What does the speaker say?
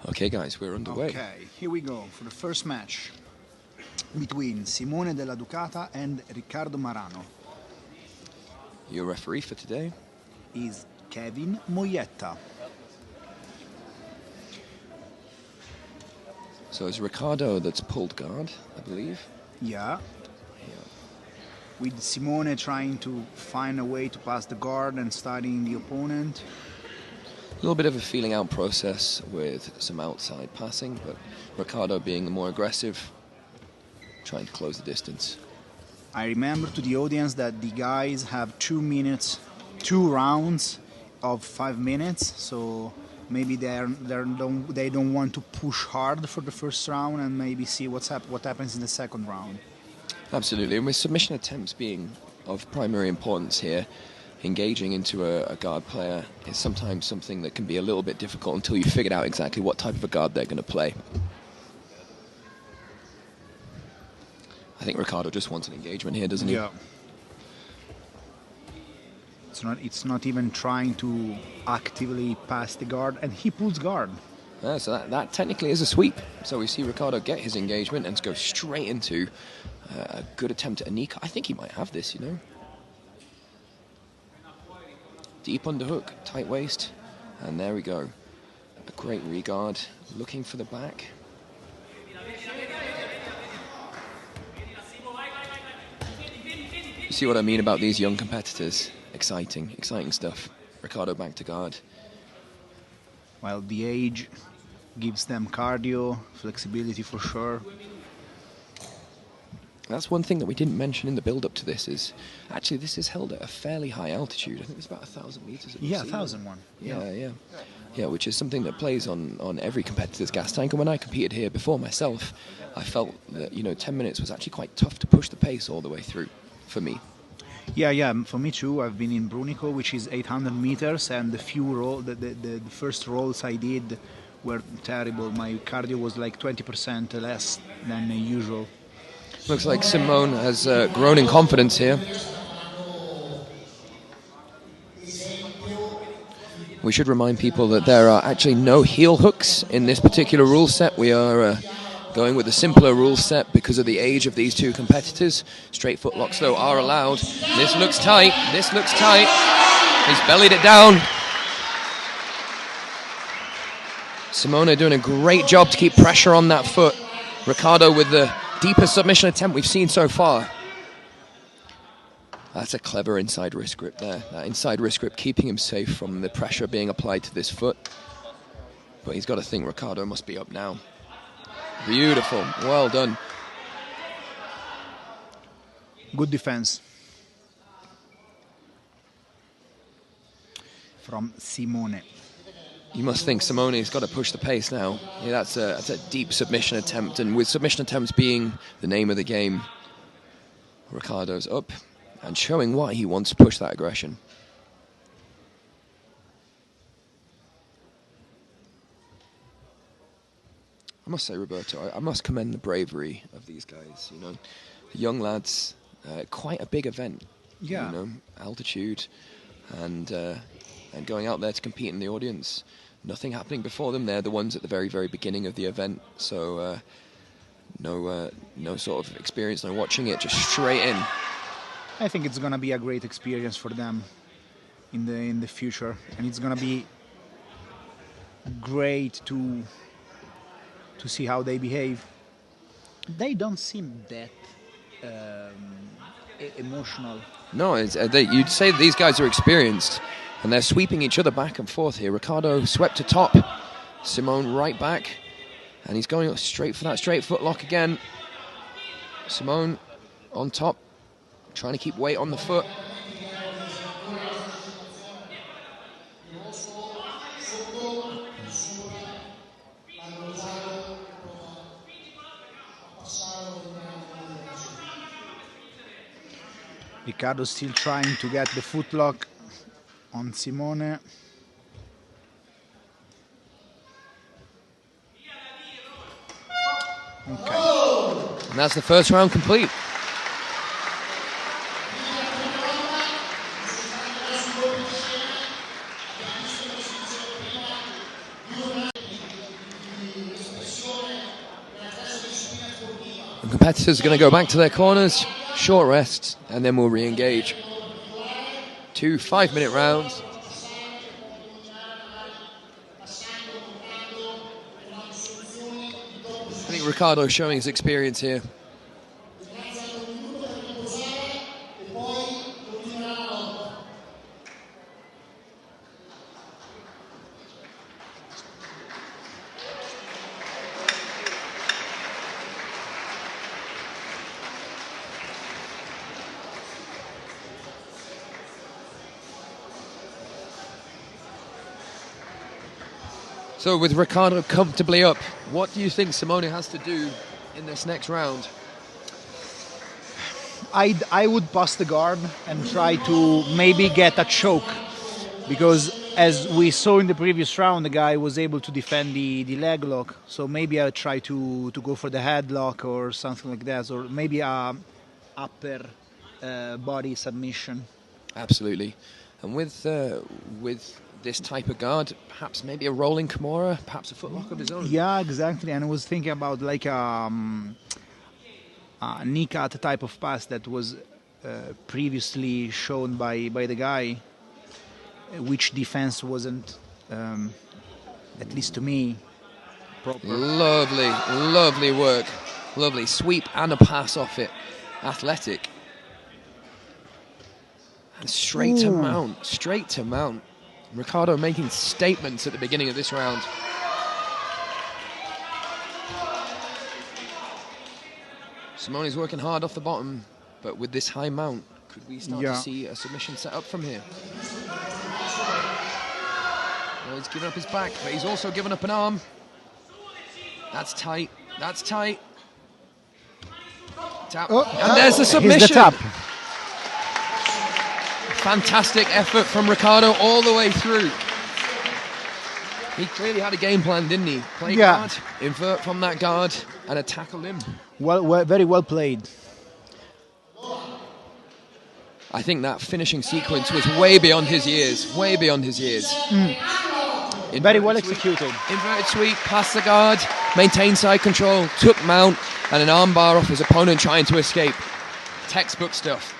Okay, guys, we're underway. Okay, here we go for the first match between Simone Della Ducata and Riccardo Marano. Your referee for today is Kevin Moyetta. So it's Riccardo that's pulled guard, I believe. Yeah. With Simone trying to find a way to pass the guard and studying the opponent. A little bit of a feeling out process with some outside passing, but Riccardo being the more aggressive, trying to close the distance. I remember to the audience that the guys have 2 minutes, 2 rounds of 5 minutes, so maybe they don't want to push hard for the first round and maybe see what happens in the second round. Absolutely, and with submission attempts being of primary importance here, engaging into a guard player is sometimes something that can be a little bit difficult until you've figured out exactly what type of a guard they're going to play. I think Riccardo just wants an engagement here, doesn't he? Yeah. It's not even trying to actively pass the guard, and he pulls guard. Yeah, so that technically is a sweep. So we see Riccardo get his engagement and go straight into a good attempt at a knee. I think he might have this, you know. Deep underhook, tight waist, and there we go. A great regard, looking for the back. You see what I mean about these young competitors? Exciting stuff. Riccardo back to guard. While the age gives them cardio, flexibility for sure. That's one thing that we didn't mention in the build-up to this is, actually this is held at a fairly high altitude. I think it's about 1,000 meters. Yeah, 1,001. Yeah, which is something that plays on every competitor's gas tank. And when I competed here before myself, I felt that, you know, 10 minutes was actually quite tough to push the pace all the way through for me. Yeah, for me too. I've been in Brunico, which is 800 meters, and the first rolls I did were terrible. My cardio was like 20% less than usual. Looks like Simone has grown in confidence here. We should remind people that there are actually no heel hooks in this particular rule set. We are going with a simpler rule set because of the age of these two competitors. Straight foot locks, though, are allowed. This looks tight. He's bellied it down. Simone doing a great job to keep pressure on that foot. Riccardo with the deepest submission attempt we've seen so far. That's a clever inside wrist grip there. That inside wrist grip keeping him safe from the pressure being applied to this foot. But he's got to think Riccardo must be up now. Beautiful. Well done. Good defense from Simone. You must think Simone's got to push the pace now. Yeah, that's a deep submission attempt, and with submission attempts being the name of the game, Riccardo's up and showing why he wants to push that aggression. I must say, Roberto, I must commend the bravery of these guys. You know, the young lads, quite a big event. Yeah. You know, altitude, and going out there to compete in the audience. Nothing happening before them. They're the ones at the very, very beginning of the event. So no sort of experience, no watching it, just straight in. I think it's gonna be a great experience for them in the future, and it's gonna be great to see how they behave. They don't seem that emotional. No, you'd say that these guys are experienced, and they're sweeping each other back and forth here. Riccardo swept to top, Simone right back, and he's going straight for that straight foot lock again. Simone on top, trying to keep weight on the foot. Riccardo still trying to get the footlock on Simone. Okay. And that's the first round complete. The competitors are going to go back to their corners, short rests, and then we'll re-engage. 2 5-minute rounds. I think Riccardo showing his experience here. So with Riccardo comfortably up, what do you think Simone has to do in this next round? I would pass the guard and try to maybe get a choke, because as we saw in the previous round, the guy was able to defend the leg lock. So maybe I'll try to go for the headlock or something like that, or maybe a upper body submission. Absolutely. And with this type of guard, perhaps maybe a rolling Kimura, perhaps a footlock of his own. Yeah, exactly. And I was thinking about like a knee cut type of pass that was previously shown by the guy, which defense wasn't, at least to me, proper. Lovely work. Lovely sweep and a pass off it. Athletic. And straight to mount. Riccardo making statements at the beginning of this round. Simone's working hard off the bottom, but with this high mount, could we start to see a submission set up from here? Well, he's given up his back, but he's also given up an arm. That's tight. Tap. And there's the submission. Here's the tap. Fantastic effort from Riccardo all the way through. He clearly had a game plan, didn't he? Play guard, invert from that guard, and tackle him. Well, very well played. I think that finishing sequence was way beyond his years. Very well executed. Inverted sweep, past the guard, maintained side control, took mount, and an armbar off his opponent trying to escape. Textbook stuff.